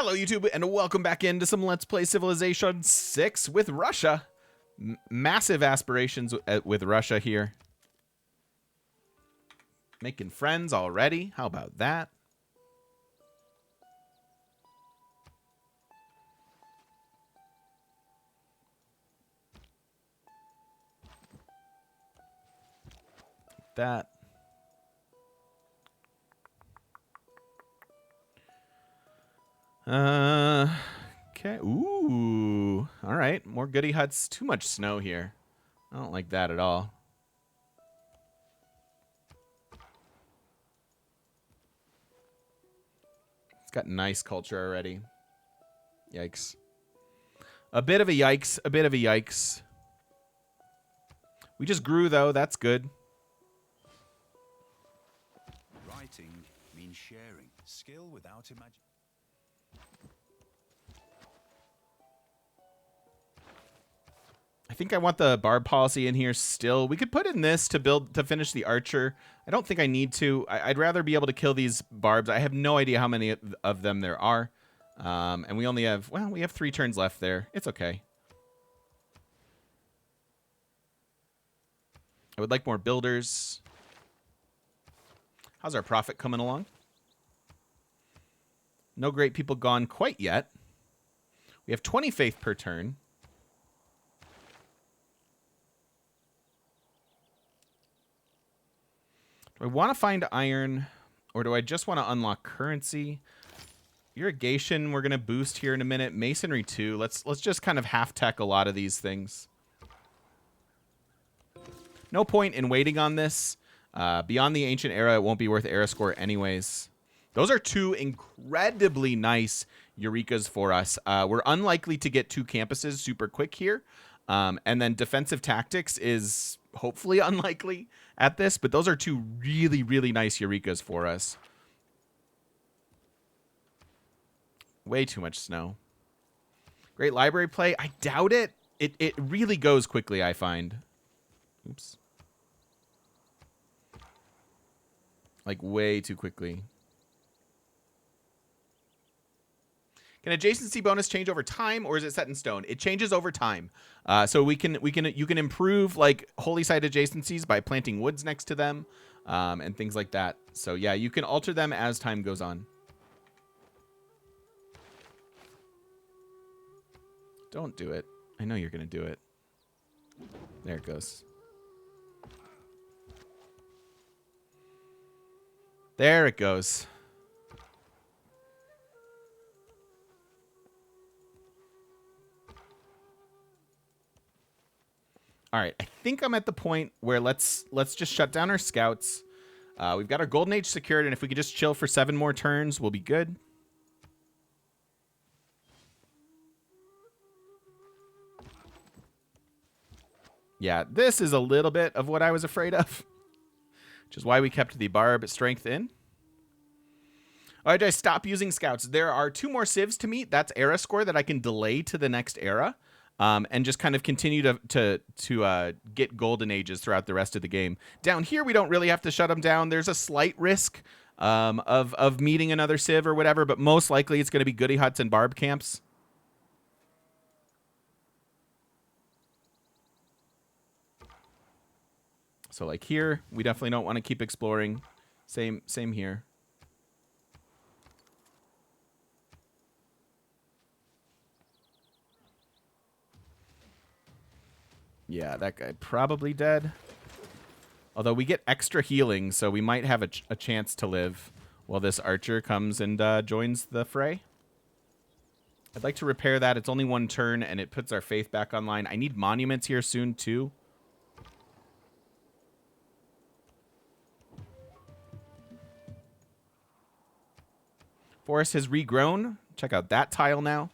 Hello YouTube and welcome back into some Let's Play Civilization 6 with Russia. Massive aspirations with Russia here. Making friends already. How about that? Okay. Ooh. All right. More goody huts. Too much snow here. I don't like that at all. It's got nice culture already. Yikes. A bit of a yikes. A bit of a yikes. We just grew, though. That's good. Writing means sharing. Skill without imagination. I think I want the barb policy in here still. We could put in this to finish the archer. I don't think I need to. I'd rather be able to kill these barbs. I have no idea how many of them there are. And we only have, well, we have 3 turns left there. It's okay. I would like more builders. How's our profit coming along? No great people gone quite yet. We have 20 faith per turn. Do I want to find iron, or do I just want to unlock currency? Irrigation, we're going to boost here in a minute. Masonry, too. Let's just kind of half-tech a lot of these things. No point in waiting on this. Beyond the ancient era, it won't be worth era score anyways. Those are 2 incredibly nice Eurekas for us. We're unlikely to get 2 campuses super quick here. And then defensive tactics is hopefully unlikely at this, but those are 2 really, really nice Eurekas for us. Way too much snow. Great library play. I doubt it. It really goes quickly, I find. Oops. Like, way too quickly. Can adjacency bonus change over time, or is it set in stone? It changes over time. So you can improve like holy site adjacencies by planting woods next to them, and things like that. So yeah, you can alter them as time goes on. Don't do it. I know you're gonna do it. There it goes. There it goes. All right, I think I'm at the point where let's just shut down our scouts. We've got our golden age secured, and if we could just chill for 7 more turns, we'll be good. Yeah, this is a little bit of what I was afraid of, which is why we kept the barb strength in. All right, I stop using scouts. There are 2 more civs to meet. That's era score that I can delay to the next era. And just kind of continue to get golden ages throughout the rest of the game. Down here, we don't really have to shut them down. There's a slight risk of meeting another civ or whatever, but most likely it's going to be goody huts and barb camps. So like here, we definitely don't want to keep exploring. Same here. Yeah, that guy probably dead. Although we get extra healing, so we might have a chance to live while this archer comes and joins the fray. I'd like to repair that. It's only 1 turn, and it puts our faith back online. I need monuments here soon, too. Forest has regrown. Check out that tile now.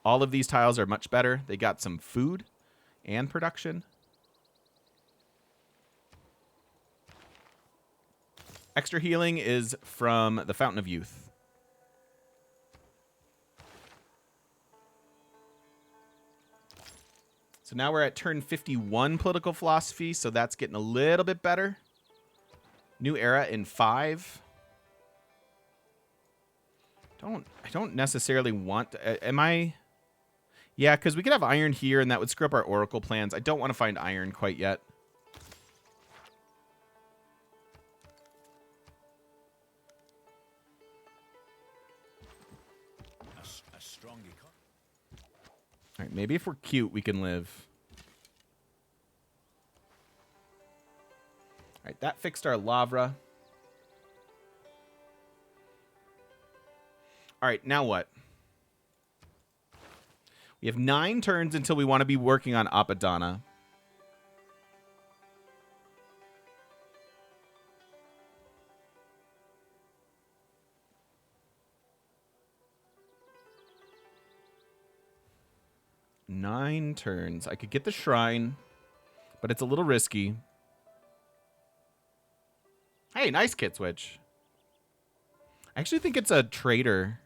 All of these tiles are much better. They got some food and production. Extra healing is from the Fountain of Youth. So now we're at turn 51 political philosophy, so that's getting a little bit better. New era in 5. I don't necessarily want to, am I? Yeah, because we could have iron here, and that would screw up our oracle plans. I don't want to find iron quite yet. A strong All right, maybe if we're cute, we can live. All right, that fixed our lavra. All right, now what? We have 9 turns until we want to be working on Apadana. Nine turns. I could get the shrine, but it's a little risky. Hey, nice kit switch. I actually think it's a trader,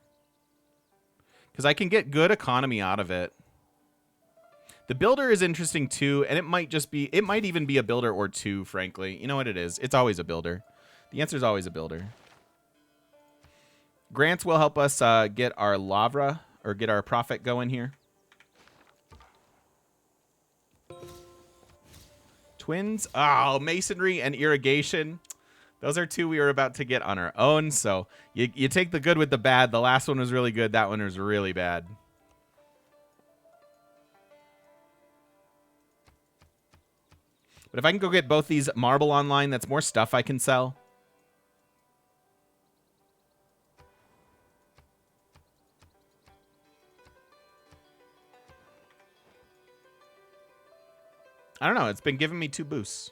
because I can get good economy out of it. The builder is interesting too, and it might even be a builder or two, frankly. You know what it is? It's always a builder. The answer is always a builder. Grants will help us get our lavra, or get our profit going here. Twins. Oh, masonry and irrigation. Those are 2 we were about to get on our own. So you take the good with the bad. The last one was really good. That one was really bad. But if I can go get both these marble online, that's more stuff I can sell. I don't know. It's been giving me 2 boosts.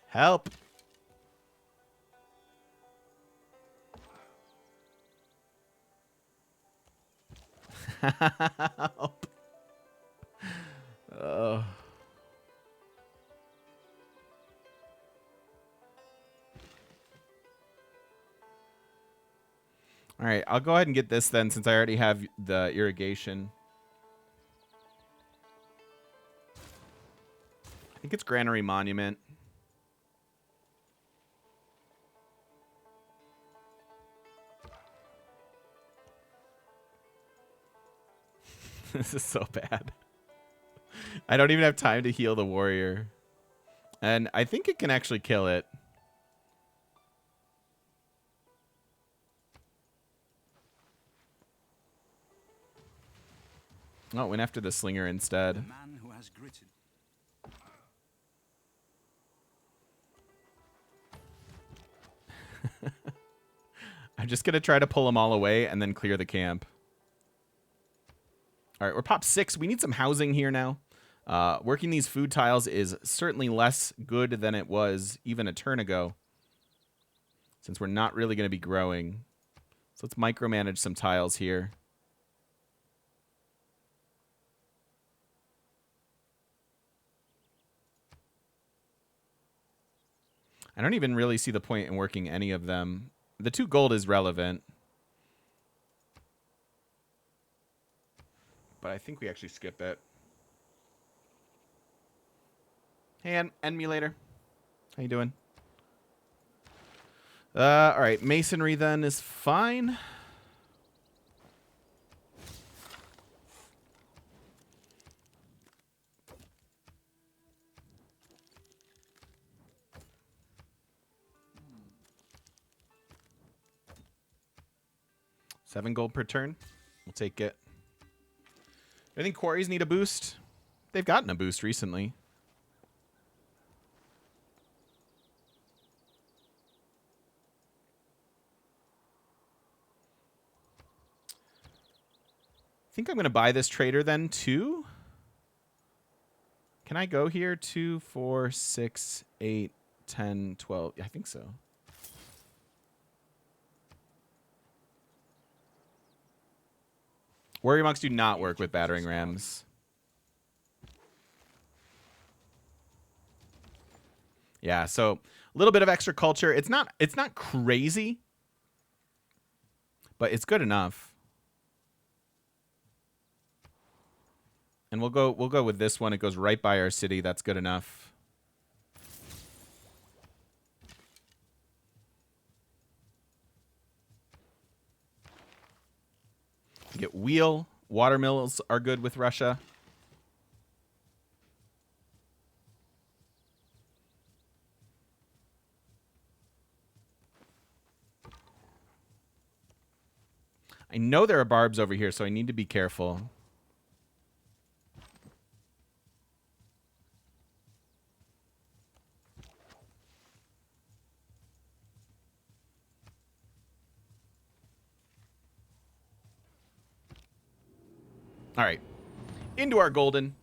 Help. Help. Oh. All right, I'll go ahead and get this then, since I already have the irrigation. I think it's Granary Monument. This is so bad. I don't even have time to heal the warrior. And I think it can actually kill it. Oh, it went after the slinger instead. The man who has gritted. I'm just going to try to pull them all away and then clear the camp. All right, we're pop 6. We need some housing here now. Working these food tiles is certainly less good than it was even a turn ago, since we're not really going to be growing. So let's micromanage some tiles here. I don't even really see the point in working any of them. The 2 gold is relevant. But I think we actually skip it. Hey, end me later. How you doing? All right, masonry then is fine. $7 gold per turn. We'll take it. I think quarries need a boost. They've gotten a boost recently. I think I'm going to buy this trader then too. Can I go here? 2, 4, 6, 8, 10, 12. Yeah, I think so. Warrior monks do not work with battering rams. Yeah, so a little bit of extra culture. It's not crazy, but it's good enough. And we'll go with this one. It goes right by our city. That's good enough. Get wheel. Watermills are good with Russia. I know there are barbs over here, so I need to be careful. All right. Into our golden.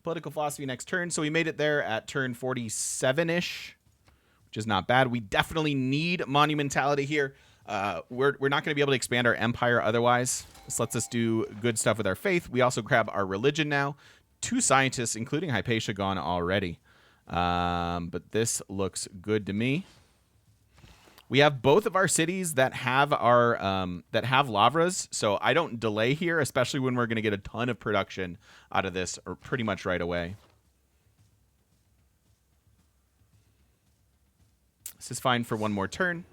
Political philosophy next turn. So we made it there at turn 47-ish, which is not bad. We definitely need monumentality here. We're not going to be able to expand our empire otherwise. This lets us do good stuff with our faith. We also grab our religion now. 2 scientists, including Hypatia, gone already. But this looks good to me. We have both of our cities that have our lavras, so I don't delay here, especially when we're going to get a ton of production out of this, or pretty much right away. This is fine for one more turn.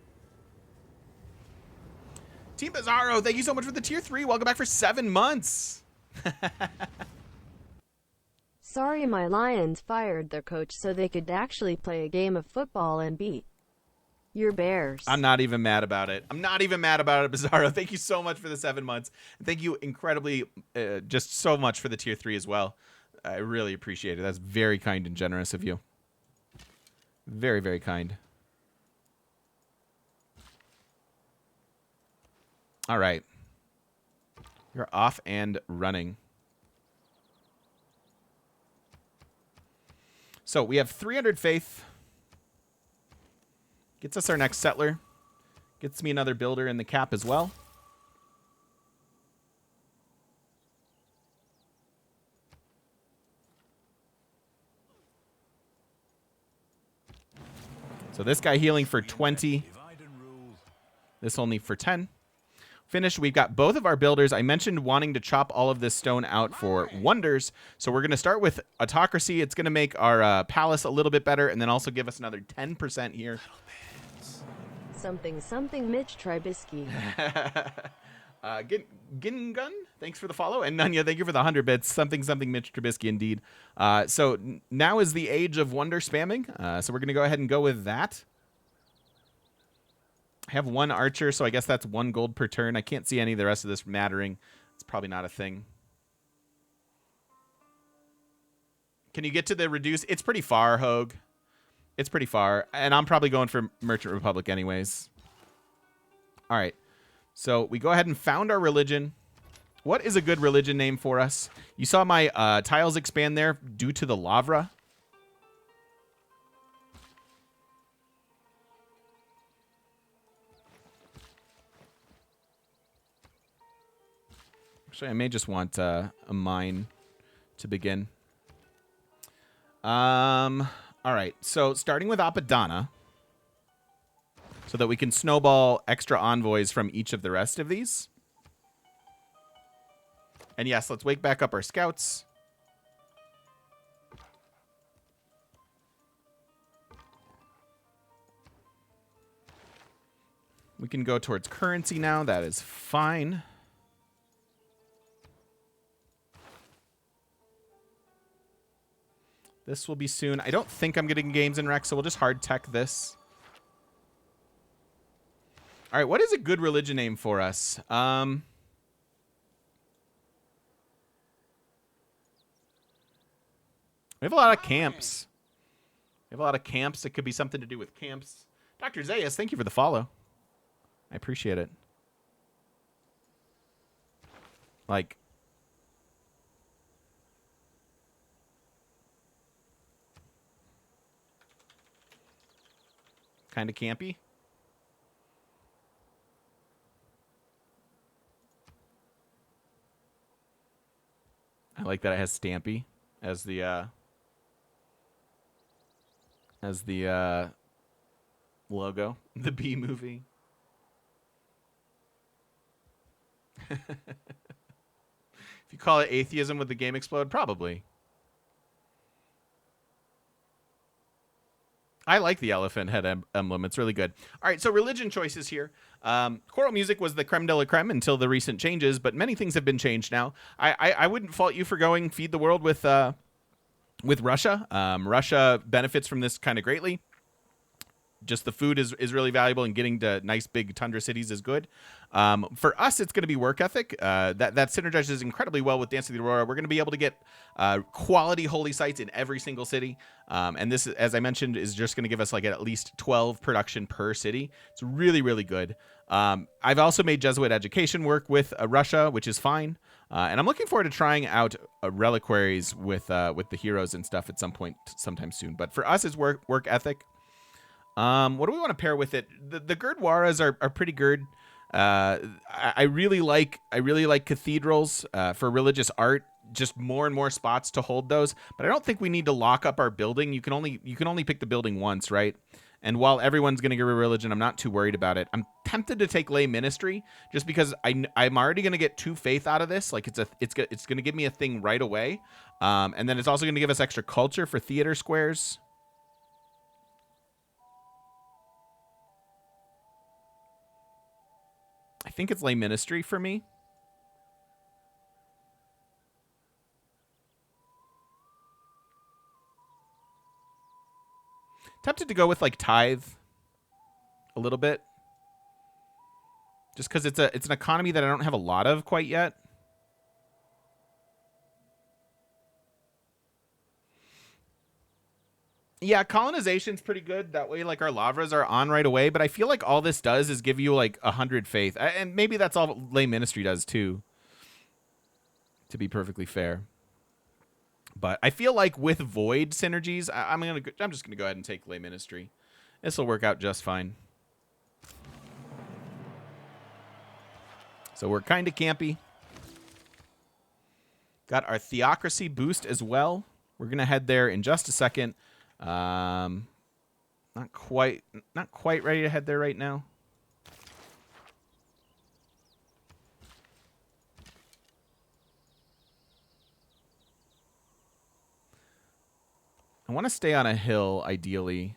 Team Bizarro, thank you so much for the tier 3. Welcome back for 7 months. Sorry, my Lions fired their coach so they could actually play a game of football and beat your Bears. I'm not even mad about it. I'm not even mad about it, Bizarro. Thank you so much for the 7 months. And thank you incredibly, just so much for the tier 3 as well. I really appreciate it. That's very kind and generous of you. Very, very kind. All right. You're off and running. So we have 300 faith. Gets us our next settler. Gets me another builder in the cap as well. So this guy healing for 20. This only for 10. Finished. We've got both of our builders. I mentioned wanting to chop all of this stone out for wonders. So we're going to start with autocracy. It's going to make our palace a little bit better and then also give us another 10% here. Something, something, Mitch Trubisky. Gingun, thanks for the follow. And Nunya, thank you for the 100 bits. Something, something, Mitch Trubisky, indeed. So now is the age of wonder spamming. So we're going to go ahead and go with that. I have 1 archer, so I guess that's 1 gold per turn. I can't see any of the rest of this mattering. It's probably not a thing. Can you get to the reduce? It's pretty far, Hogue. It's pretty far. And I'm probably going for Merchant Republic anyways. All right. So we go ahead and found our religion. What is a good religion name for us? You saw my tiles expand there due to the lavra. Actually, I may just want a mine to begin. All right. So starting with Apadana, so that we can snowball extra envoys from each of the rest of these. And yes, let's wake back up our scouts. We can go towards currency now. That is fine. This will be soon. I don't think I'm getting games in Rex, so we'll just hard tech this. All right, what is a good religion name for us? We have a lot of camps. We have a lot of camps. It could be something to do with camps. Dr. Zayas, thank you for the follow. I appreciate it. Like, kind of campy. I like that it has Stampy as the logo. The B movie. you call it atheism, would the game explode? Probably. I like the elephant head emblem. It's really good. All right, so religion choices here. Choral music was the creme de la creme until the recent changes, but many things have been changed now. I wouldn't fault you for going feed the world with Russia. Russia benefits from this kind of greatly. Just the food is really valuable, and getting to nice big tundra cities is good. For us, it's going to be work ethic. That synergizes incredibly well with Dance of the Aurora. We're going to be able to get quality holy sites in every single city. And this, as I mentioned, is just going to give us like at least 12 production per city. It's really, really good. I've also made Jesuit education work with Russia, which is fine. And I'm looking forward to trying out reliquaries with the heroes and stuff at some point sometime soon. But for us, it's work ethic. What do we want to pair with it? The Gurdwaras are pretty good. I really like cathedrals for religious art. Just more and more spots to hold those. But I don't think we need to lock up our building. You can only pick the building once, right? And while everyone's going to give a religion, I'm not too worried about it. I'm tempted to take lay ministry just because I'm already going to get 2 faith out of this. Like it's going to give me a thing right away. And then it's also going to give us extra culture for theater squares. I think it's lay ministry for me. Tempted to go with like tithe a little bit. Just because it's an economy that I don't have a lot of quite yet. Yeah, colonization's pretty good. That way, like, our lavras are on right away. But I feel like all this does is give you, like, 100 faith. And maybe that's all lay ministry does, too. To be perfectly fair. But I feel like with void synergies, I'm just going to go ahead and take lay ministry. This will work out just fine. So we're kind of campy. Got our theocracy boost as well. We're going to head there in just a second. Not quite ready to head there right now. I want to stay on a hill, ideally.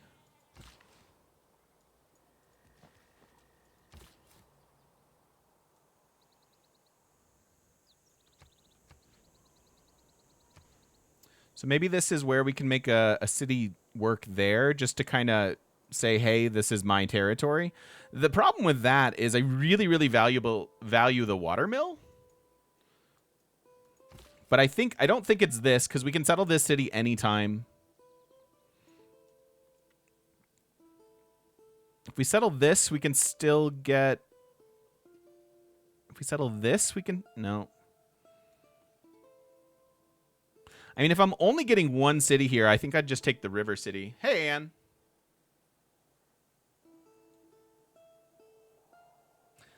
So maybe this is where we can make a city work there just to kind of say, hey, this is my territory. The problem with that is I really, really value the watermill. But I don't think it's this, because we can settle this city anytime. If we settle this, we can still get... If we settle this, we can... No. I mean, if I'm only getting one city here, I think I'd just take the river city. Hey, Anne.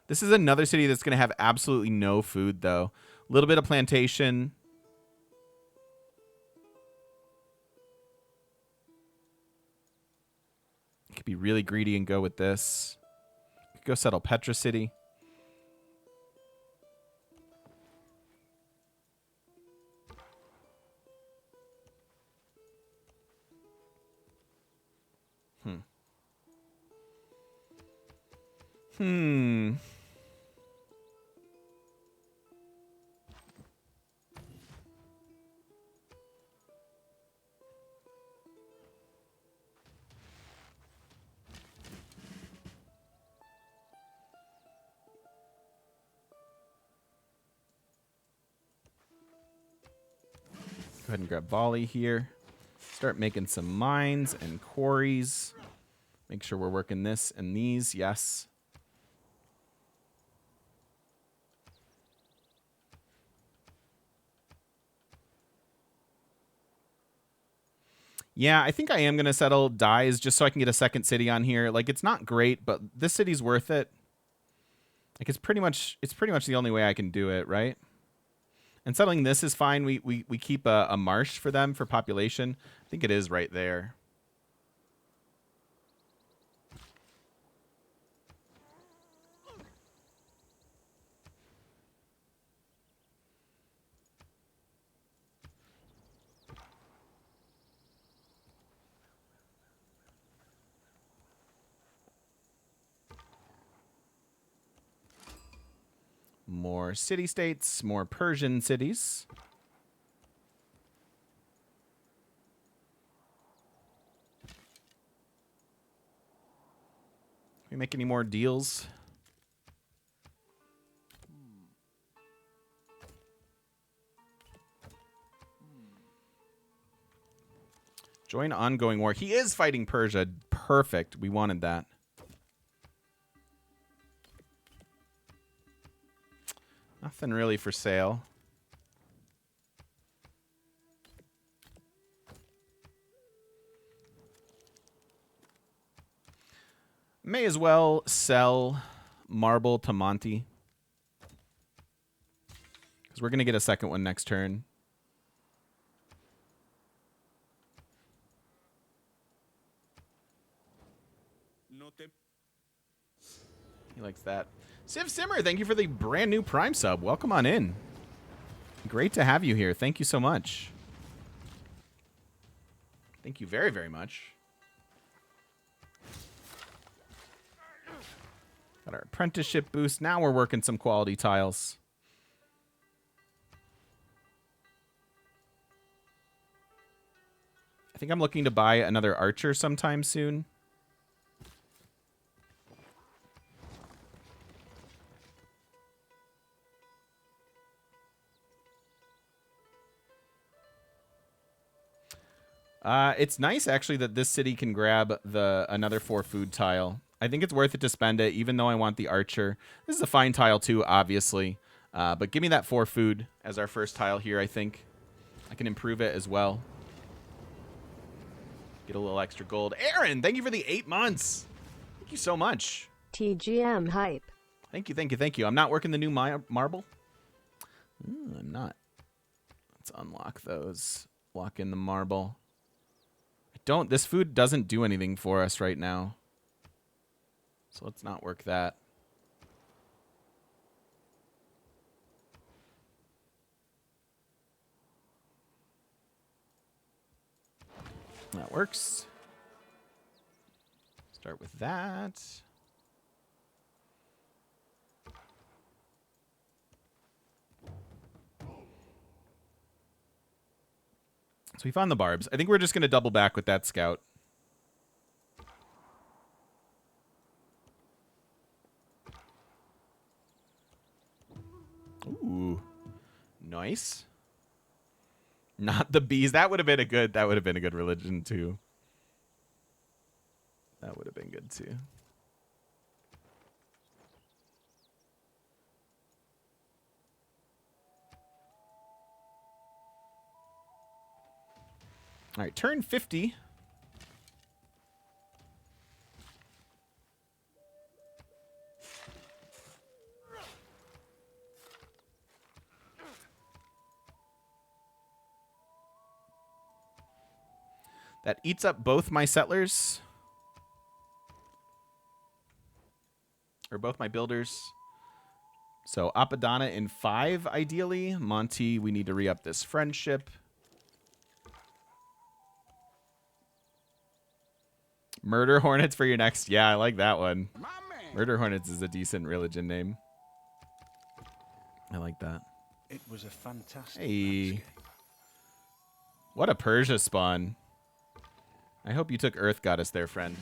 This is another city that's going to have absolutely no food, though. A little bit of plantation. Could be really greedy and go with this. Could go settle Petra City. Hmm. Go ahead and grab volley here. Start making some mines and quarries. Make sure we're working this and these. Yes. Yeah, I think I am going to settle Dyes just so I can get a second city on here. Like, it's not great, but this city's worth it. Like, it's pretty much the only way I can do it, right? And settling this is fine. We keep a marsh for them for population. I think it is right there. More city-states, more Persian cities. Can we make any more deals? Join ongoing war. He is fighting Persia. Perfect. We wanted that. Nothing really for sale. May as well sell marble to Monty. Because we're going to get a second one next turn. He likes that. Civ Simmer, thank you for the brand new Prime sub. Welcome on in. Great to have you here. Thank you so much. Thank you very, very much. Got our apprenticeship boost. Now we're working some quality tiles. I think I'm looking to buy another archer sometime soon. It's nice, actually, that this city can grab another 4 food tile. I think it's worth it to spend it, even though I want the archer. This is a fine tile, too, obviously. But give me that 4 food as our first tile here, I think. I can improve it as well. Get a little extra gold. Aaron, thank you for the 8 months. Thank you so much. TGM hype. Thank you, thank you, thank you. I'm not working the new marble. I'm not. Let's unlock those. Lock in the marble. This food doesn't do anything for us right now. So let's not work that. That works. Start with that. So we found the barbs. I think we're just going to double back with that scout. Ooh. Nice. Not the bees. That would have been a good religion too. That would have been good too. All right, turn 50. That eats up both my settlers. Or both my builders. So Apadana in 5, ideally. Monty, we need to re-up this friendship. Murder Hornets for your next. Yeah, I like that one. Murder Hornets is a decent religion name. I like that. It was a fantastic Hey. landscape. What a Persia spawn. I hope you took Earth Goddess there, friend.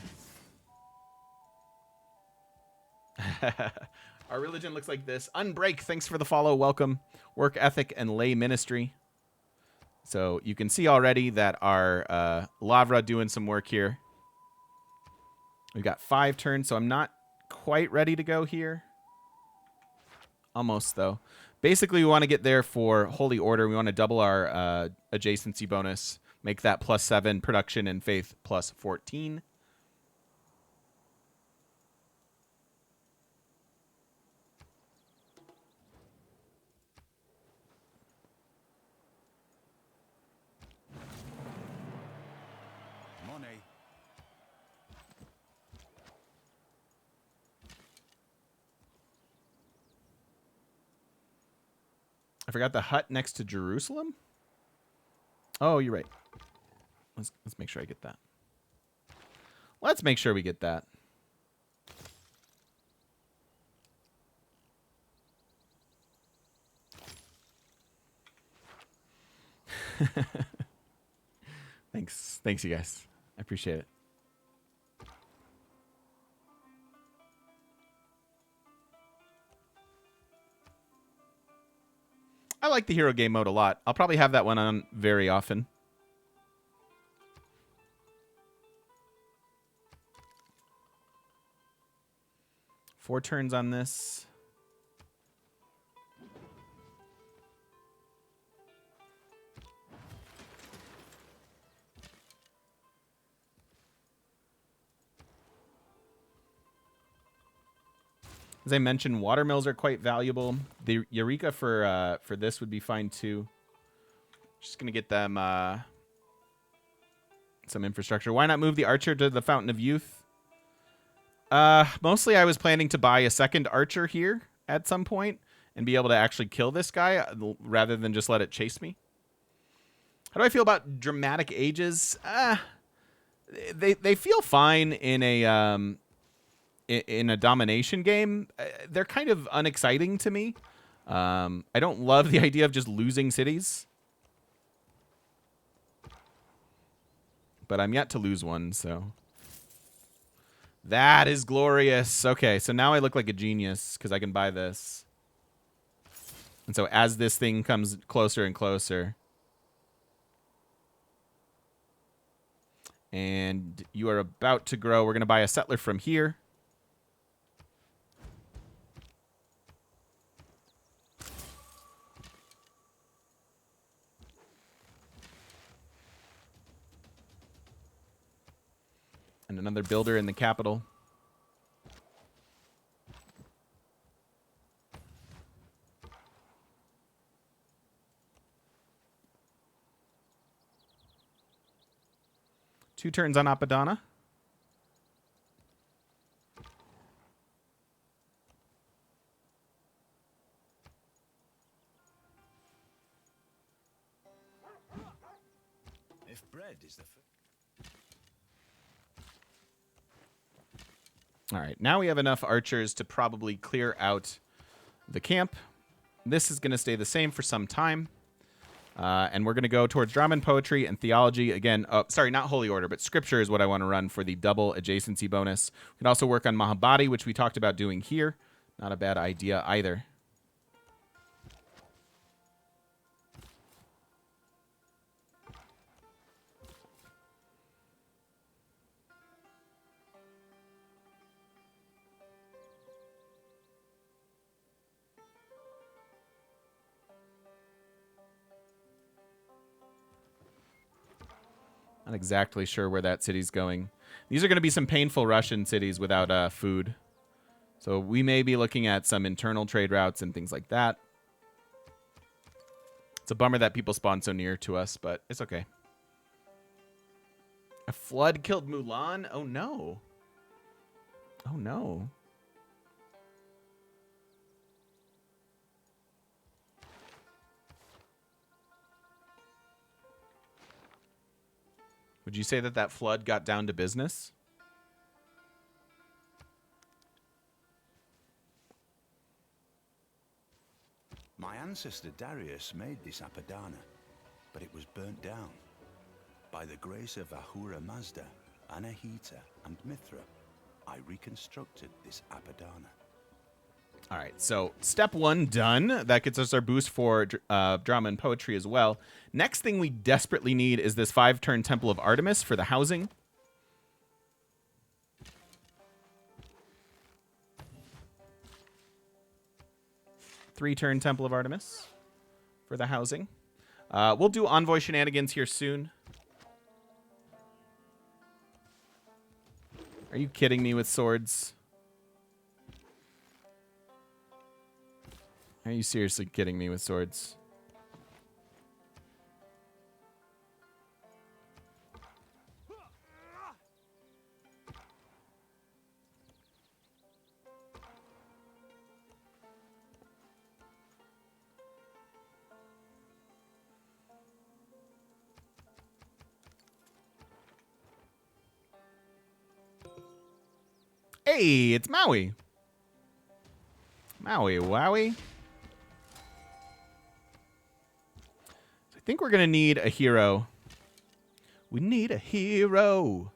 Our religion looks like this. Unbreak, thanks for the follow. Welcome. Work ethic and lay ministry. So you can see already that our Lavra doing some work here. We've got 5 turns, so I'm not quite ready to go here. Almost, though. Basically, we want to get there for Holy Order. We want to double our adjacency bonus. Make that +7 production and faith +14. Money. I forgot the hut next to Jerusalem. Oh, you're right. Let's make sure I get that. Let's make sure we get that. Let's make sure we get that. Thanks. Thanks, you guys. I appreciate it. I like the hero game mode a lot. I'll probably have that one on very often. Four turns on this. As I mentioned, watermills are quite valuable. The Eureka for this would be fine too. Just gonna get them some infrastructure. Why not move the archer to the Fountain of Youth? Mostly I was planning to buy a second archer here at some point and be able to actually kill this guy rather than just let it chase me. How do I feel about dramatic ages? They feel fine in a domination game. They're kind of unexciting to me. I don't love the idea of just losing cities. But I'm yet to lose one, so. That is glorious. Okay, so now I look like a genius because I can buy this. And so as this thing comes closer and closer. And you are about to grow. We're going to buy a settler from here. And another builder in the capital. Two turns on Apadana. If bread is the All right, now we have enough archers to probably clear out the camp. This is going to stay the same for some time. And we're going to go towards drama and poetry and theology. Again, sorry, not holy order, but scripture is what I want to run for the double adjacency bonus. We can also work on Mahabharata, which we talked about doing here. Not a bad idea either. Not exactly sure where that city's going. These are going to be some painful Russian cities without food. So we may be looking at some internal trade routes and things like that. It's a bummer that people spawn so near to us, but it's okay. A flood killed Mulan? Oh, no. Oh, no. Would you say that that flood got down to business? My ancestor Darius made this Apadana, but it was burnt down. By the grace of Ahura Mazda, Anahita, and Mithra, I reconstructed this Apadana. All right, so step one done. That gets us our boost for drama and poetry as well. Next thing we desperately need is this 5-turn Temple of Artemis for the housing. Three-turn Temple of Artemis for the housing. We'll do envoy shenanigans here soon. Are you kidding me with swords? Are you seriously kidding me with swords? Hey, it's Maui. Maui, wowie. I think we're going to need a hero. We need a hero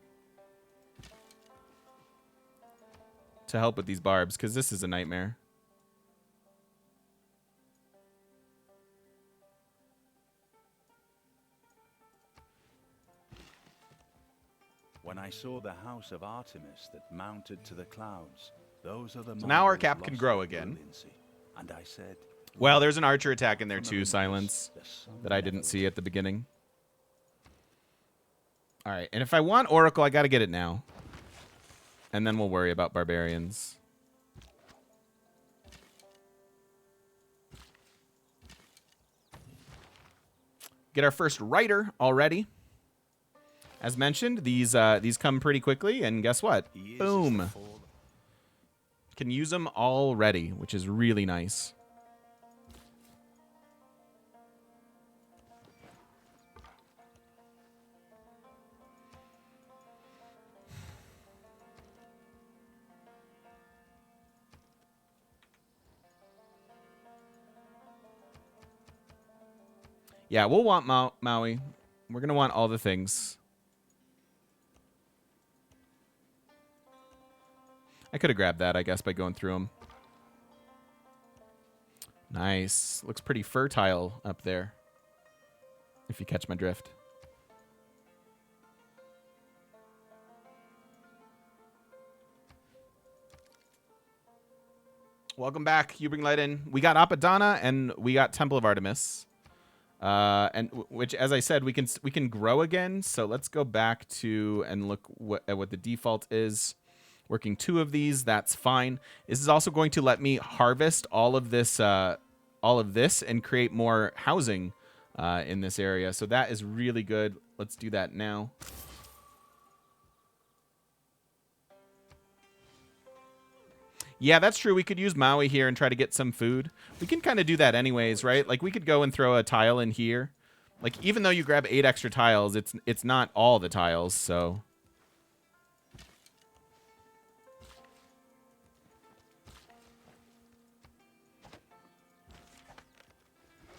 to help with these barbs, because this is a nightmare. When I saw the house of Artemis that mounted to the clouds, those are the So now our marvels cap can lost grow in again. brilliancy. And I said, Well, there's an archer attack in there from too, Olympus, Silence, the sun that I didn't never see at the beginning. All right, and if I want Oracle, I got to get it now. And then we'll worry about Barbarians. Get our first Rider already. As mentioned, these come pretty quickly, and guess what? He is Boom. as the fall- Can use them already, which is really nice. Yeah, we'll want Maui. We're going to want all the things. I could have grabbed that, I guess, by going through them. Nice. Looks pretty fertile up there, if you catch my drift. Welcome back. You bring light in. We got Apadana and we got Temple of Artemis. Which, as I said, we can grow again. So let's go back to and look at what the default is. Working 2 of these, that's fine. This is also going to let me harvest all of this, and create more housing in this area. So that is really good. Let's do that now. Yeah, that's true. We could use Maui here and try to get some food. We can kind of do that anyways, right? Like, we could go and throw a tile in here. Like, even though you grab 8 extra tiles, it's not all the tiles, so...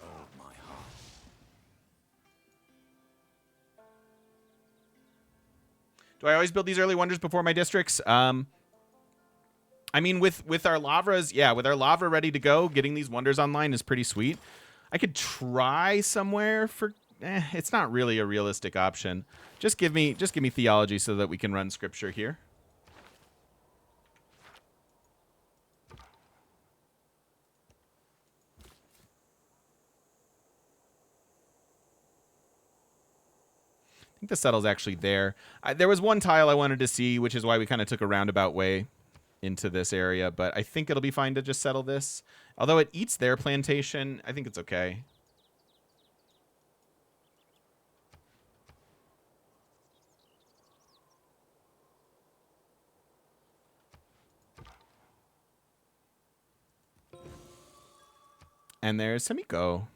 Oh, my heart. Do I always build these early wonders before my districts? I mean, with our lavras, yeah, with our lava ready to go, getting these wonders online is pretty sweet. I could try somewhere for... it's not really a realistic option. Just give me theology so that we can run scripture here. I think the settle's actually there. There was one tile I wanted to see, which is why we kind of took a roundabout way into this area, but I think it'll be fine to just settle this. Although it eats their plantation, I think it's okay. And there's Samiko.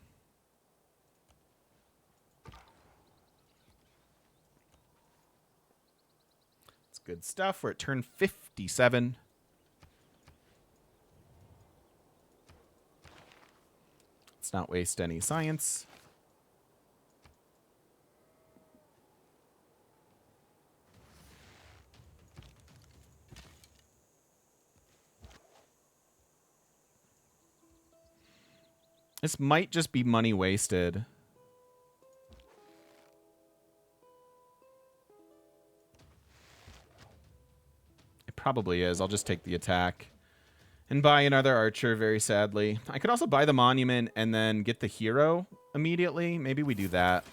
It's good stuff. We're at turn 57. Let's not waste any science. This might just be money wasted. It probably is. I'll just take the attack. And buy another archer, very sadly. I could also buy the monument and then get the hero immediately. Maybe we do that.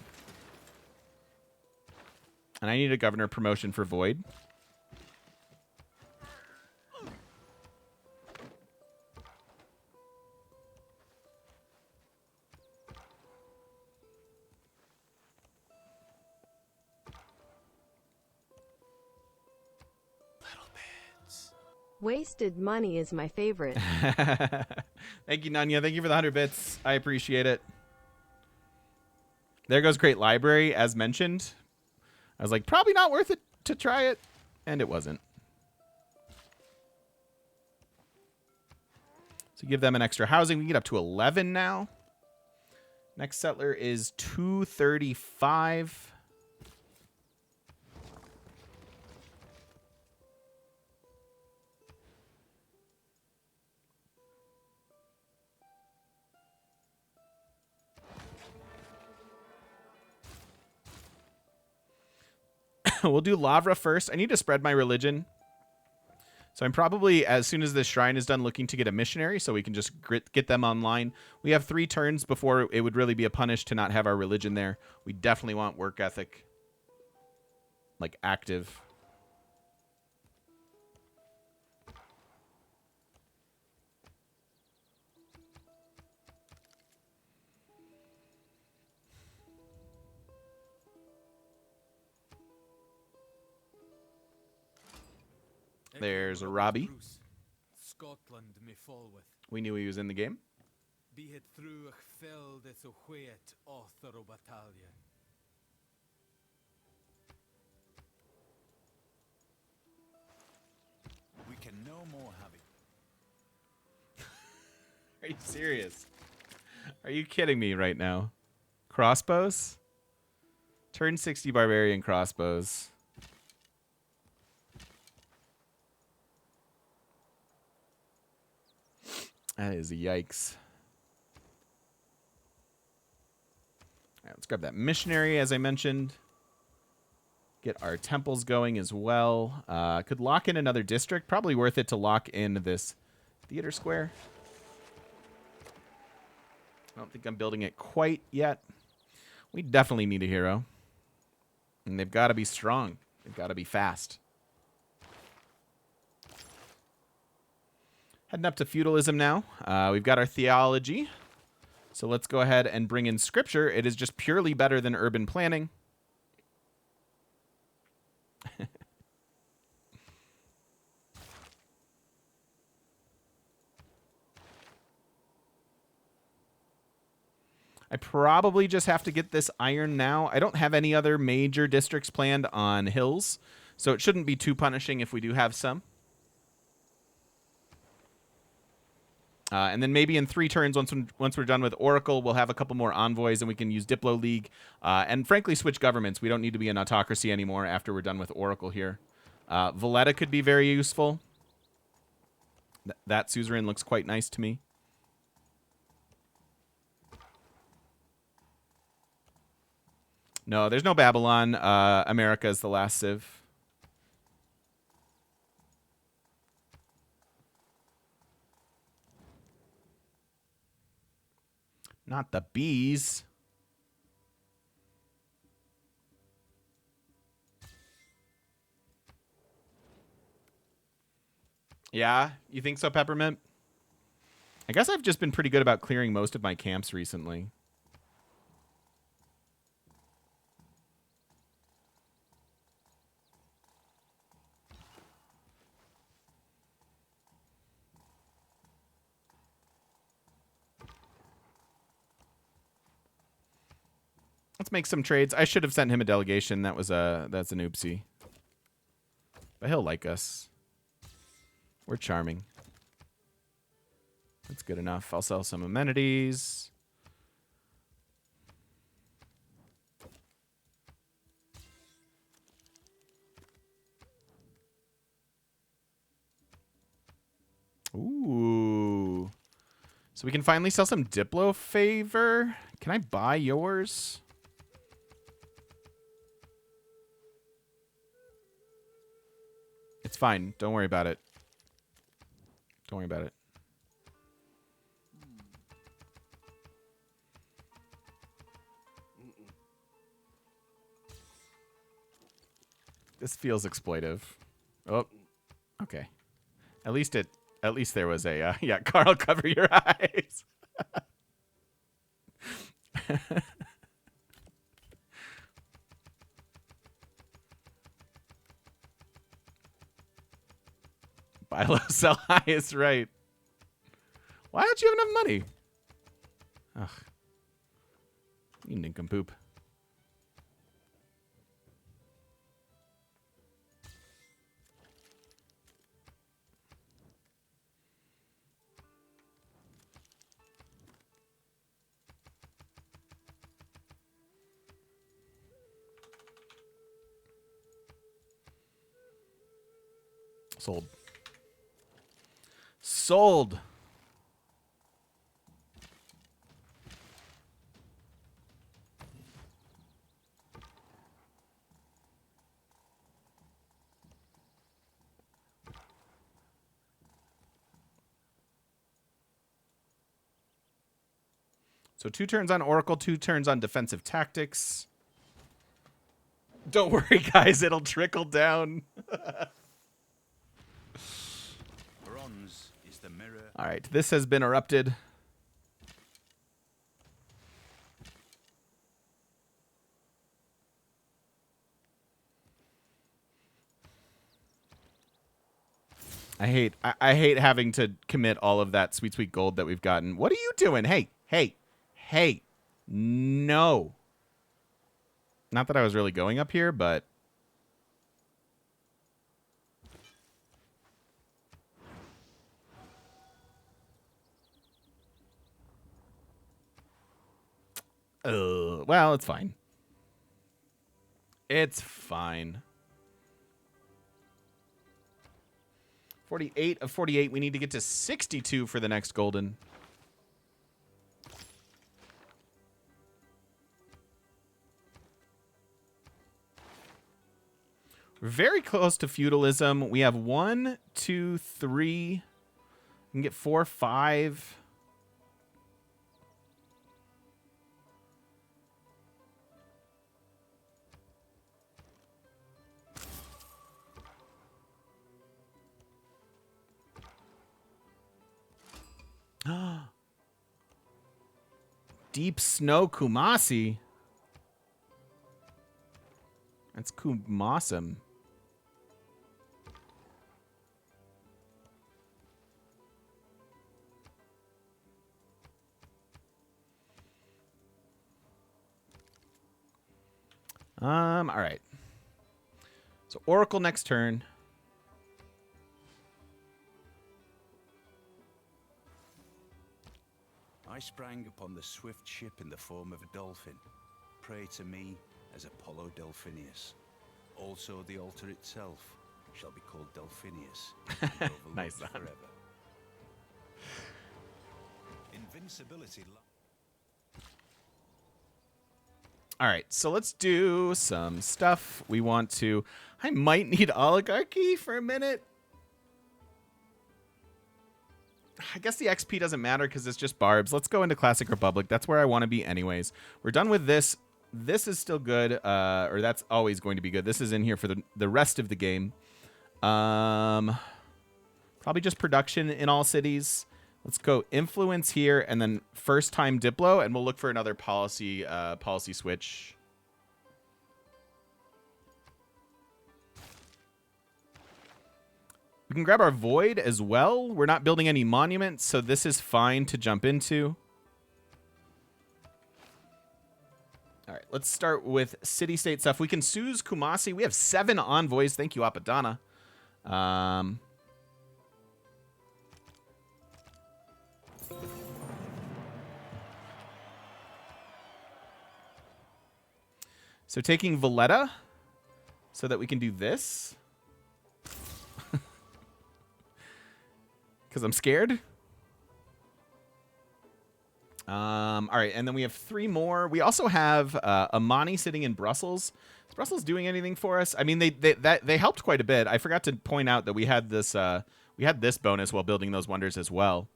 And I need a governor promotion for Void. Wasted money is my favorite. Thank you, Nanya. Thank you for the 100 bits. I appreciate it. There goes Great Library, as mentioned. I was like, probably not worth it to try it. And it wasn't. So give them an extra housing. We can get up to 11 now. Next settler is 235. We'll do Lavra first. I need to spread my religion. So I'm probably, as soon as this shrine is done, looking to get a missionary so we can just get them online. We have 3 turns before it would really be a punish to not have our religion there. We definitely want work ethic, like, active. There's a Robbie. Scotland may fall with. We knew he was in the game. Be it through fell this a whet author o battalion. We can no more have it. Are you serious? Are you kidding me right now? Crossbows? Turn 60 barbarian crossbows. That is a yikes. All right, let's grab that missionary, as I mentioned. Get our temples going as well. Could lock in another district. Probably worth it to lock in this theater square. I don't think I'm building it quite yet. We definitely need a hero. And they've got to be strong. They've got to be fast. Heading up to feudalism now. We've got our theology. So let's go ahead and bring in scripture. It is just purely better than urban planning. I probably just have to get this iron now. I don't have any other major districts planned on hills, so it shouldn't be too punishing if we do have some. And then maybe in 3 turns, once we're done with Oracle, we'll have a couple more envoys, and we can use Diplo League. And frankly, switch governments. We don't need to be an autocracy anymore after we're done with Oracle here. Valletta could be very useful. That suzerain looks quite nice to me. No, there's no Babylon. America is the last civ. Not the bees. Yeah, you think so, Peppermint? I guess I've just been pretty good about clearing most of my camps recently. Let's make some trades. I should have sent him a delegation. That's an oopsie. But he'll like us. We're charming. That's good enough. I'll sell some amenities. Ooh. So we can finally sell some Diplo favor. Can I buy yours? It's fine. Don't worry about it. Don't worry about it. This feels exploitive. Oh, okay. At least there was a yeah. Carl, cover your eyes. Buy low, sell high is right. Why don't you have enough money? Ugh. You nincompoop. Sold. Sold. So 2 turns on Oracle, 2 turns on defensive tactics. Don't worry, guys. It'll trickle down. Bronze is the mirror. All right. This has been erupted. I hate having to commit all of that sweet gold that we've gotten. What are you doing? Hey. No. Not that I was really going up here, but well, it's fine. It's fine. 48 of 48. We need to get to 62 for the next golden. We're very close to feudalism. We have 1, 2, 3. We can get 4, 5. Deep Snow Kumasi. That's Kumasum. All right. So Oracle next turn. I sprang upon the swift ship in the form of a dolphin. Pray to me as Apollo Delphinius. Also the altar itself shall be called Delphinius. And overlooked Nice one. forever. Invincibility. All right, so let's do some stuff. We want to... I might need oligarchy for a minute. I guess the XP doesn't matter because it's just barbs. Let's go into Classic Republic. That's where I want to be anyways. We're done with this. This is still good, or that's always going to be good. This is in here for the rest of the game. Probably just production in all cities. Let's go influence here and then first time Diplo, and we'll look for another policy switch. We can grab our void as well. We're not building any monuments, so this is fine to jump into. All right, let's start with city-state stuff. We can Suze Kumasi. We have 7 envoys. Thank you, Apadana. So taking Valletta so that we can do this. Because I'm scared. All right, and then we have 3 more. We also have Amani sitting in Brussels. Is Brussels doing anything for us? I mean, they helped quite a bit. I forgot to point out that we had this bonus while building those wonders as well.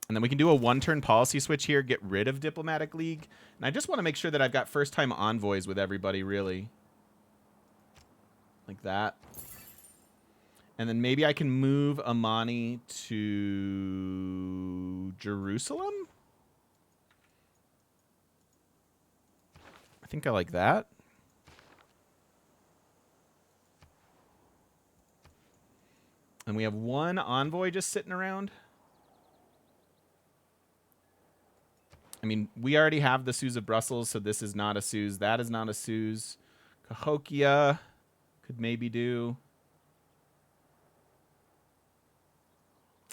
And then we can do a 1-turn policy switch here, get rid of Diplomatic League. And I just want to make sure that I've got first-time envoys with everybody, really. Like that. And then maybe I can move Amani to Jerusalem? I think I like that. And we have 1 envoy just sitting around. I mean, we already have the Suze of Brussels, so this is not a Suze. That is not a Suze. Cahokia could maybe do.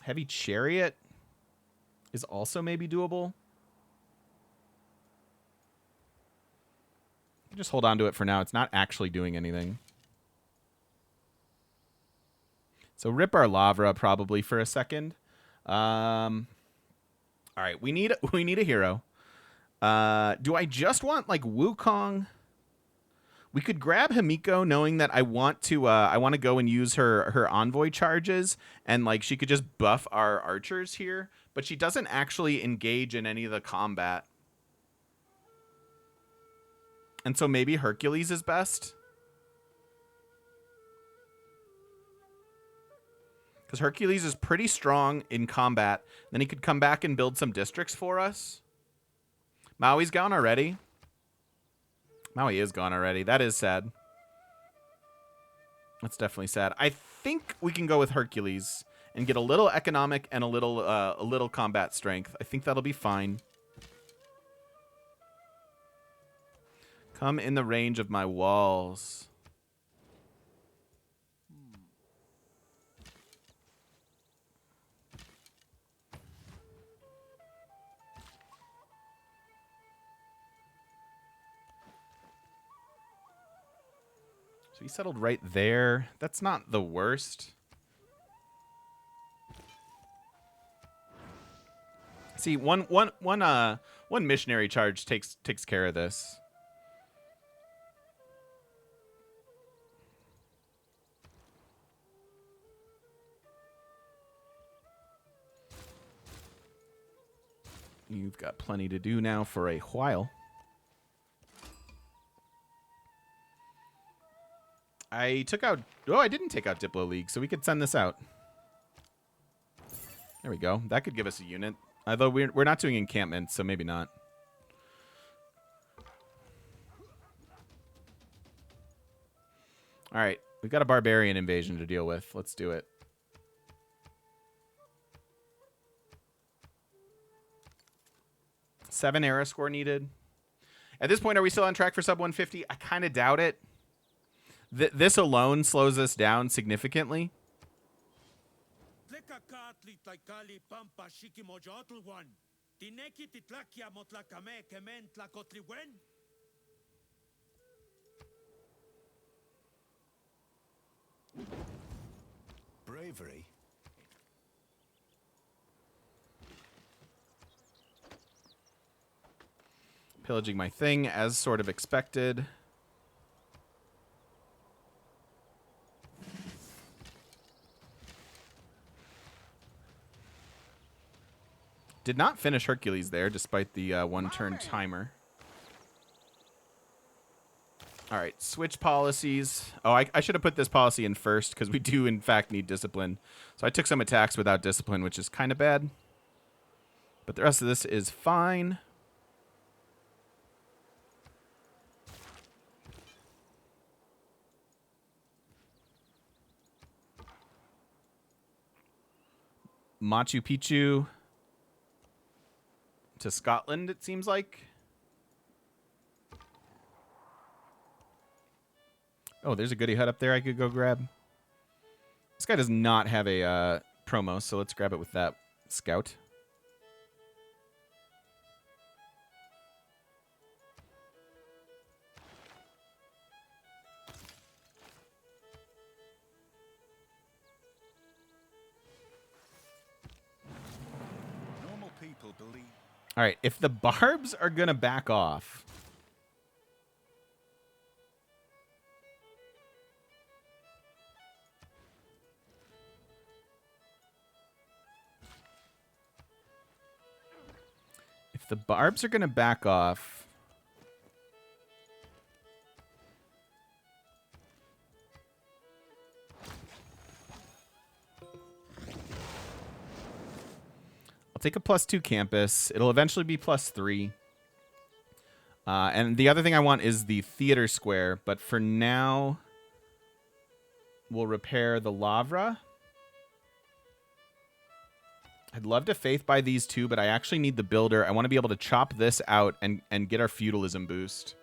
Heavy Chariot is also maybe doable. Just hold on to it for now. It's not actually doing anything. So rip our Lavra probably for a second. All right, we need a hero. Do I just want like Wukong? We could grab Himiko, knowing that I want to go and use her envoy charges, and like she could just buff our archers here, but she doesn't actually engage in any of the combat. And so maybe Hercules is best. Because Hercules is pretty strong in combat. Then he could come back and build some districts for us. Maui's gone already. Maui is gone already. That is sad. That's definitely sad. I think we can go with Hercules and get a little economic and a little combat strength. I think that'll be fine. Come in the range of my walls. So he settled right there. That's not the worst. See, one missionary charge takes care of this. You've got plenty to do now for a while. I took out... Oh, I didn't take out Diplo League, so we could send this out. There we go. That could give us a unit. Although we're not doing encampments, so maybe not. All right. We've got a Barbarian invasion to deal with. Let's do it. Seven era score needed. At this point, are we still on track for sub 150? I kind of doubt it. This alone slows us down significantly. Bravery? Pillaging my thing, as sort of expected. Did not finish Hercules there, despite the one-turn timer. All right, switch policies. Oh, I should have put this policy in first, because we do, in fact, need discipline. So I took some attacks without discipline, which is kind of bad. But the rest of this is fine. Machu Picchu to Scotland, it seems like. Oh, there's a goodie hut up there I could go grab. This guy does not have a promo, so let's grab it with that scout. All right, if the barbs are going to back off... If the barbs are going to back off... I'll take a +2 campus. It'll eventually be +3. And the other thing I want is the theater square. But for now, we'll repair the Lavra. I'd love to faith by these two, but I actually need the builder. I want to be able to chop this out and get our feudalism boost.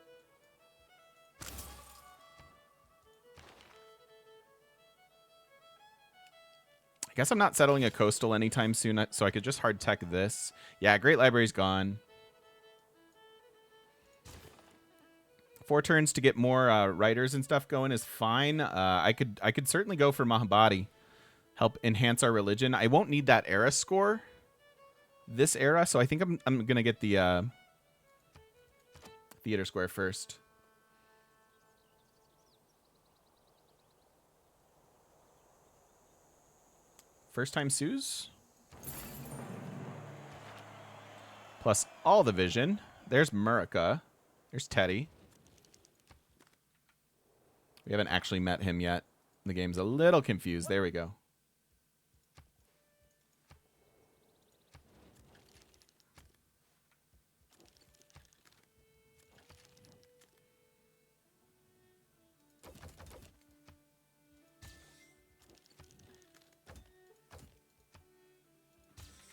I guess I'm not settling a coastal anytime soon, so I could just hard tech this. Yeah, Great Library's gone. 4 turns to get more writers and stuff going is fine. I could certainly go for Mahabadi. help enhance our religion. I won't need that era score this era, so I think I'm going to get the theater square first. First time Sue's. Plus all the vision. There's Murica. There's Teddy. We haven't actually met him yet. The game's a little confused. There we go.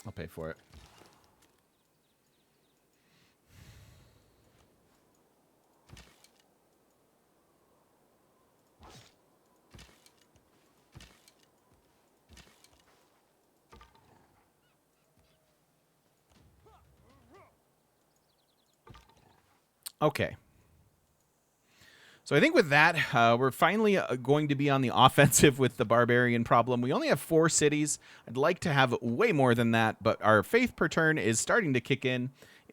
I'll pay for it. Okay. So I think with that, we're finally going to be on the offensive with the Barbarian problem. We only have 4 cities. I'd like to have way more than that, but our faith per turn is starting to kick in.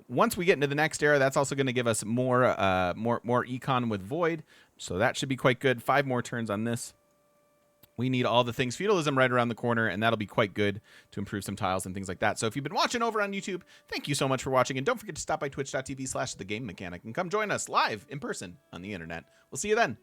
Once we get into the next era, that's also going to give us more econ with Void, so that should be quite good. 5 more turns on this. We need all the things. Feudalism right around the corner, and that'll be quite good to improve some tiles and things like that. So if you've been watching over on YouTube, thank you so much for watching. And don't forget to stop by twitch.tv/thegamemechanic and come join us live in person on the internet. We'll see you then.